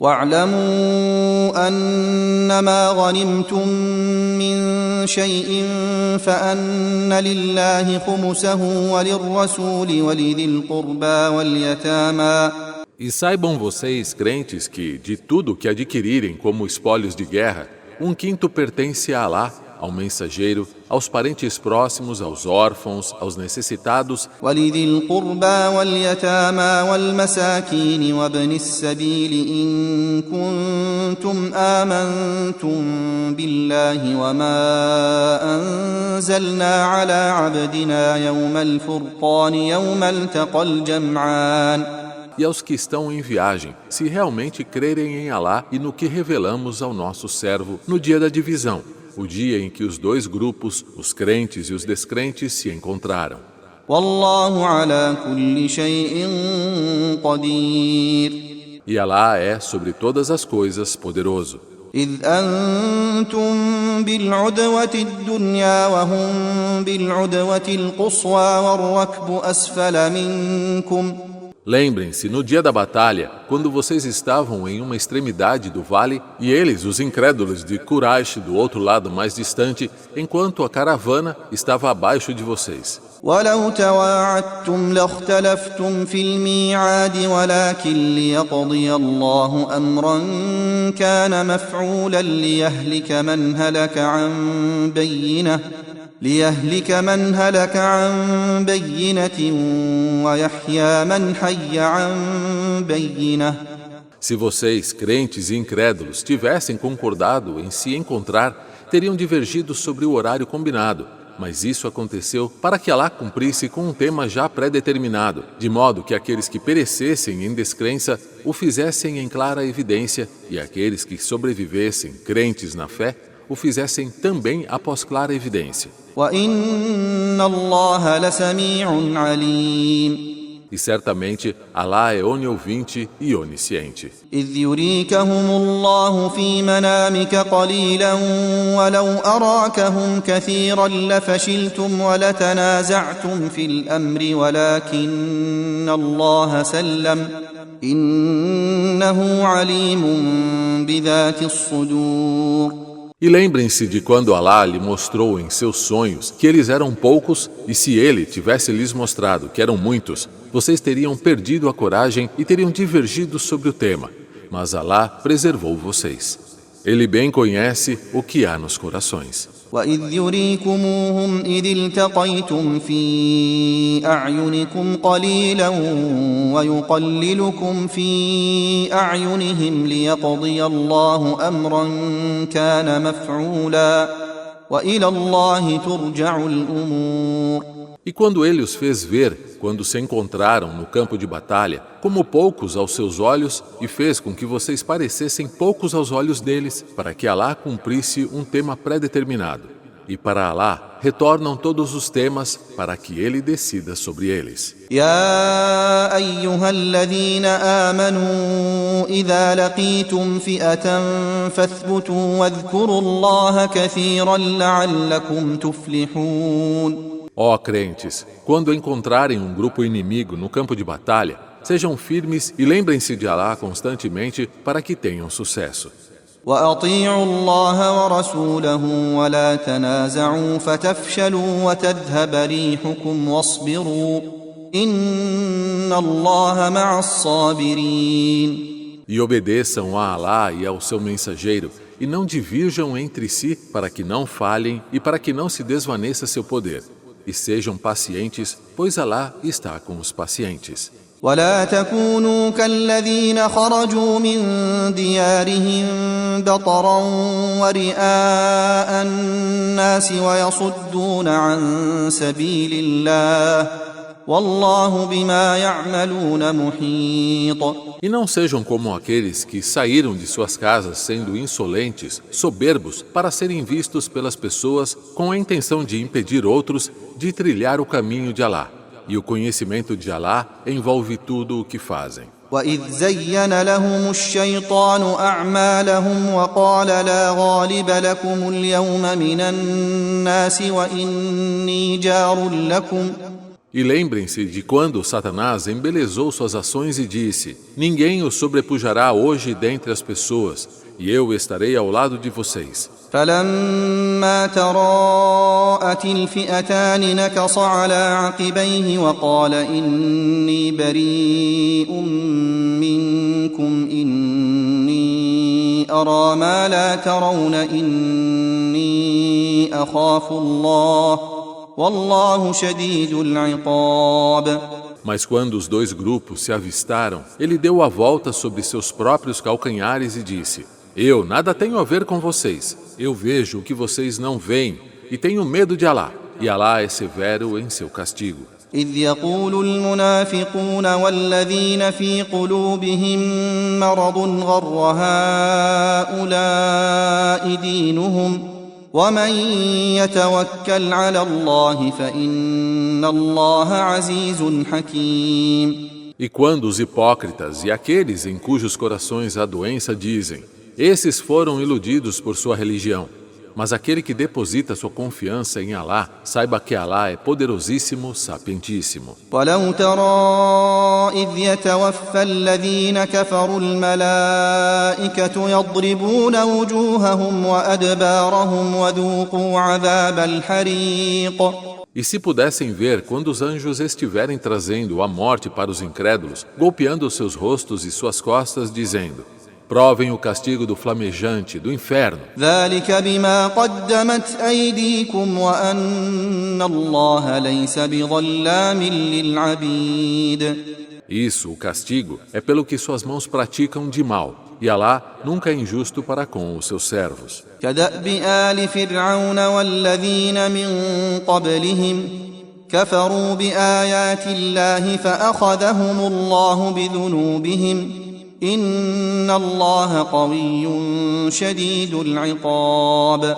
واعلموا أنما غنمتم من شيء فأن لله خمسه وللرسول ولذي القربى واليتامى. E saibam vocês, crentes, que, de tudo que adquirirem como espólios de guerra, 1/5 pertence a Alá, ao mensageiro, aos parentes próximos, aos órfãos, aos necessitados, ولذي القربى واليتامى والمساكين وابن السبيل إن كنتم آمنتم بالله وما أنزلنا على عبدنا يوم الفرقان يوم التقى الجمعان. e aos que estão em viagem, se realmente crerem em Alá e no que revelamos ao nosso servo no dia da divisão, o dia em que os dois grupos, os crentes e os descrentes, se encontraram. والله على كل شيء قدير. E Alá é, sobre todas as coisas, poderoso. إذ أنتم بالعدوة الدنيا وهم بالعدوة القصوى والركب أسفل منكم. Lembrem-se, no dia da batalha, quando vocês estavam em uma extremidade do vale, e eles, os incrédulos de Quraish, do outro lado mais distante, enquanto a caravana estava abaixo de vocês. ولو تواعدتم لاختلفتم في الميعاد ولكن ليقضي الله أمرا كان مفعولا ليهلك من هلك عن بينة ويحيى من حي عن بينة. Se vocês, crentes e incrédulos, tivessem concordado em se encontrar, teriam divergido sobre o horário combinado. Mas isso aconteceu para que Alá cumprisse com um tema já pré-determinado, de modo que aqueles que perecessem em descrença o fizessem em clara evidência, e aqueles que sobrevivessem, crentes na fé, o fizessem também após clara evidência. وَإِنَّ اللَّهَ لَسَمِيعٌ عَلِيمٌ. E certamente Alá é oniouvinte e onisciente. إِذْ يُرِيكَهُمُ اللَّهُ فِي مَنَامِكَ قَلِيلًا وَلَوْ أَرَاكَهُمْ كَثِيرًا لَفَشِلْتُمْ وَلَتَنَازَعْتُمْ فِي الْأَمْرِ وَلَكِنَّ اللَّهَ سَلَّمَ إِنَّهُ عَلِيمٌ بِذَاتِ الصُّدُورِ. E lembrem-se de quando Alá lhe mostrou em seus sonhos que eles eram poucos, e se ele tivesse lhes mostrado que eram muitos, vocês teriam perdido a coragem e teriam divergido sobre o tema. Mas Alá preservou vocês. Ele bem conhece o que há nos corações. وَإِذْ يُرِيكُمُوهُمْ إِذِ الْتَقَيْتُمْ فِي أَعْيُنِكُمْ قَلِيلًا وَيُقَلِّلُكُمْ فِي أَعْيُنِهِمْ لِيَقْضِيَ اللَّهُ أَمْرًا كَانَ مَفْعُولًا وَإِلَى اللَّهِ تُرْجَعُ الْأُمُورُ. E quando ele os fez ver, quando se encontraram no campo de batalha, como poucos aos seus olhos, e fez com que vocês parecessem poucos aos olhos deles, para que Alá cumprisse um tema pré-determinado. E para Alá retornam todos os temas, para que ele decida sobre eles. يا أيها الذين آمنوا إذا لقيتم فئة فاثبتوا واذكروا الله كثيرا لعلكم تفلحون. Ó crentes, quando encontrarem um grupo inimigo no campo de batalha, sejam firmes e lembrem-se de Alá constantemente para que tenham sucesso. وأطيعوا الله ورسوله ولا تنازعوا فتفشلوا وتذهب ريحكم واصبروا إن الله مع الصابرين. E obedeçam a Alá e ao seu mensageiro, e não divirjam entre si para que não falhem e para que não se desvaneça seu poder. E sejam pacientes, pois Alá está com os pacientes. ولا تكونوا كالذين خرجوا من ديارهم بطرا ورئاء الناس ويصدون عن سبيل الله والله بما يعملون محيط. E não sejam como aqueles que saíram de suas casas sendo insolentes, soberbos, para serem vistos pelas pessoas com a intenção de impedir outros de trilhar o caminho de Alá. E o conhecimento de Alá envolve tudo o que fazem. وَإِذْ زَيَّنَ لَهُمُ الشَّيْطَانُ أَعْمَالَهُمْ وَقَالَ لَا غَالِبَ لَكُمُ الْيَوْمَ مِنَ النَّاسِ وَإِنِّي جَارٌ لَكُمْ E lembrem-se de quando Satanás embelezou suas ações e disse: ninguém o sobrepujará hoje dentre as pessoas, e eu estarei ao lado de vocês. فلما تراءت الفئتان نكص على عقبيه وقال إني بريء منكم إني أرى ما لا ترون إني أخاف الله والله شديد العقاب. Mas quando os dois grupos se avistaram, ele deu a volta sobre seus próprios calcanhares e disse: eu nada tenho a ver com vocês. Eu vejo o que vocês não veem e tenho medo de Alá. E Alá é severo em seu castigo. إذ يقول المنافقون والذين في قلوبهم مرض غر هؤلاء دينهم ومن يتوكل على الله فإن الله عزيز حكيم. E quando os hipócritas e aqueles em cujos corações há doença dizem: esses foram iludidos por sua religião. Mas aquele que deposita sua confiança em Alá, saiba que Alá é poderosíssimo, sapientíssimo. وَلَوْ تَرَى إِذْ يَتَوَفَّى الَّذِينَ كَفَرُوا الْمَلَائِكَةُ يَضْرِبُونَ وُجُوهَهُمْ وَأَدْبَارَهُمْ وَذُوقُوا عَذَابَ الْحَرِيقِ. E se pudessem ver quando os anjos estiverem trazendo a morte para os incrédulos, golpeando seus rostos e suas costas, dizendo: provem o castigo do flamejante, do inferno. ذَلِكَ بِمَا قَدَّمَتْ أَيْدِيكُمْ وَأَنَّ اللَّهَ لَيْسَ بِظَلَّامٍ لِلْعَبِيدِ. Isso, o castigo, é pelo que suas mãos praticam de mal, e Alá nunca é injusto para com os seus servos. كَدَأْبِ آلِ فِرْعَوْنَ وَالَّذِينَ مِنْ قَبْلِهِمْ كَفَرُوا بِآيَاتِ اللَّهِ فَأَخَذَهُمُ اللَّهُ بِذُنُوبِهِمْ إِنَّ اللَّهَ قَوِيٌّ شَدِيدُ الْعِقَابِ.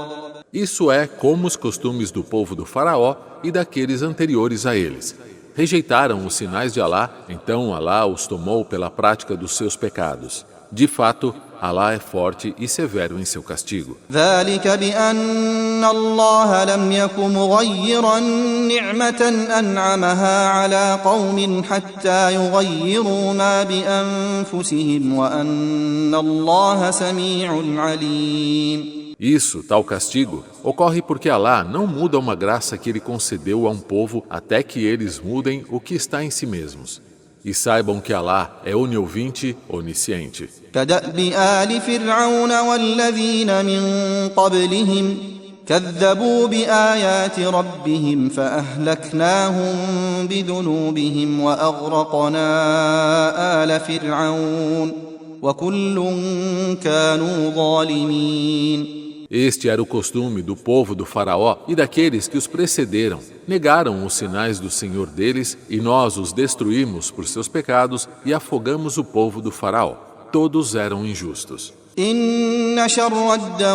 Isso é como os costumes do povo do Faraó e daqueles anteriores a eles. Rejeitaram os sinais de Alá, então Alá os tomou pela prática dos seus pecados. De fato, Alá é forte e severo em seu castigo. ذَلِكَ بِأَنَّ اللَّهَ لَمْ يَكُ مُغَيِّرًا نِعْمَةً أَنْعَمَهَا عَلَى قَوْمٍ حَتَّى يُغَيِّرُوا مَا بِأَنفُسِهِمْ وَأَنَّ اللَّهَ سَمِيعٌ عَلِيمٌ. Isso, tal castigo, ocorre porque Alá não muda uma graça que ele concedeu a um povo até que eles mudem o que está em si mesmos. E saibam que Alá é oniovinte, onisciente. كَدَأْبِ آلِ فِرْعَوْنَ وَالَّذِينَ مِنْ قَبْلِهِمْ كَذَّبُوا بِآيَاتِ رَبِّهِمْ فَأَهْلَكْنَاهُمْ بِذُنُوبِهِمْ وَأَغْرَقْنَا آلَ فِرْعَوْنَ وَكُلٌّ كَانُوا ظَالِمِينَ. Este era o costume do povo do Faraó e daqueles que os precederam. Negaram os sinais do Senhor deles e nós os destruímos por seus pecados e afogamos o povo do Faraó. Todos eram injustos. إِنَّ شَرَّ الدَّوَابِّ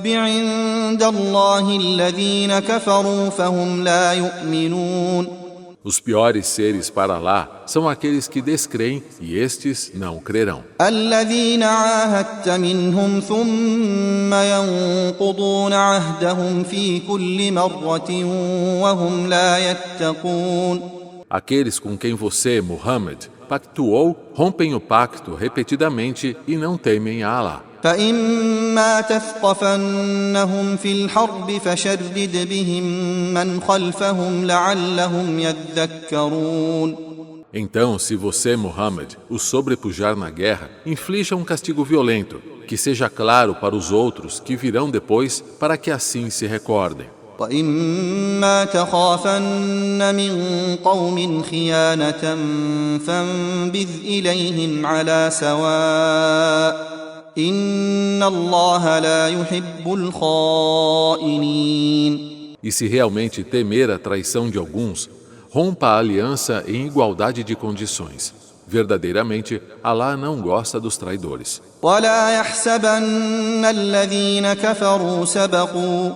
عِندَ اللَّهِ الَّذِينَ كَفَرُوا فَهُمْ لَا يُؤْمِنُونَ. Os piores seres para Alá são aqueles que descreem e estes não crerão. الَّذِينَ عَاهَدتَّ مِنْهُمْ ثُمَّ يَنقُضُونَ عَهْدَهُمْ فِي كُلِّ مَرَّةٍ وَهُمْ لَا يَتَّقُونَ. Aqueles com quem você, Muhammad, pactuou, rompem o pacto repetidamente e não temem a Alá. فَإِمَّا تَثْقَفَنَّهُمْ فِي الْحَرْبِ فَشَرِّدْ بِهِمْ مَنْ خَلْفَهُمْ لَعَلَّهُمْ يَذَّكَّرُونَ. Então, se você, Muhammad, os sobrepujar na guerra, inflija um castigo violento, que seja claro para os outros que virão depois, para que assim se recordem. وَإِمَّا تَخَافَنَّ مِنْ قَوْمٍ خِيَانَةً فَانبِذْ إِلَيْهِمْ عَلَى سَوَاءٍ إِنَّ اللَّهَ لَا يُحِبُّ الْخَائِنِينَ. E se realmente temer a traição de alguns, rompa a aliança em igualdade de condições. Verdadeiramente, Alá não gosta dos traidores. وَلَا يَحْسَبَنَّ الَّذِينَ كَفَرُوا سَبَقُوا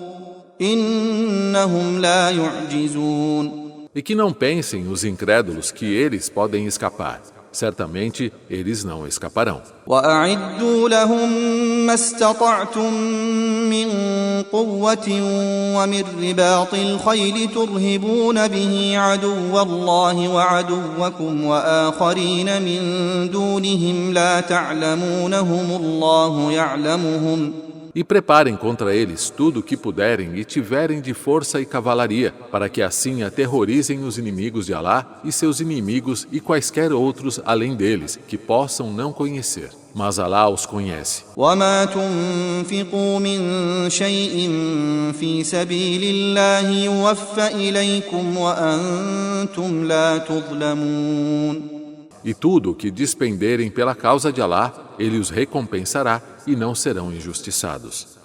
إِنَّهُمْ لَا يُعْجِزُونَ. E que não pensem os incrédulos que eles podem escapar. Certamente, eles não escaparão. وأعدوا لهم ما استطعتم من قوة ومن رباط الخيل ترهبون به عدو الله وعدوكم وآخرين من دونهم لا تعلمونهم الله يعلمهم E preparem contra eles tudo o que puderem e tiverem de força e cavalaria, para que assim aterrorizem os inimigos de Alá e seus inimigos e quaisquer outros além deles, que possam não conhecer. Mas Alá os conhece. وما تنفقوا من شيء في سبيل الله يوفى إليكم وأنتم لا تظلمون E tudo o que despenderem pela causa de Alá, Ele os recompensará e não serão injustiçados.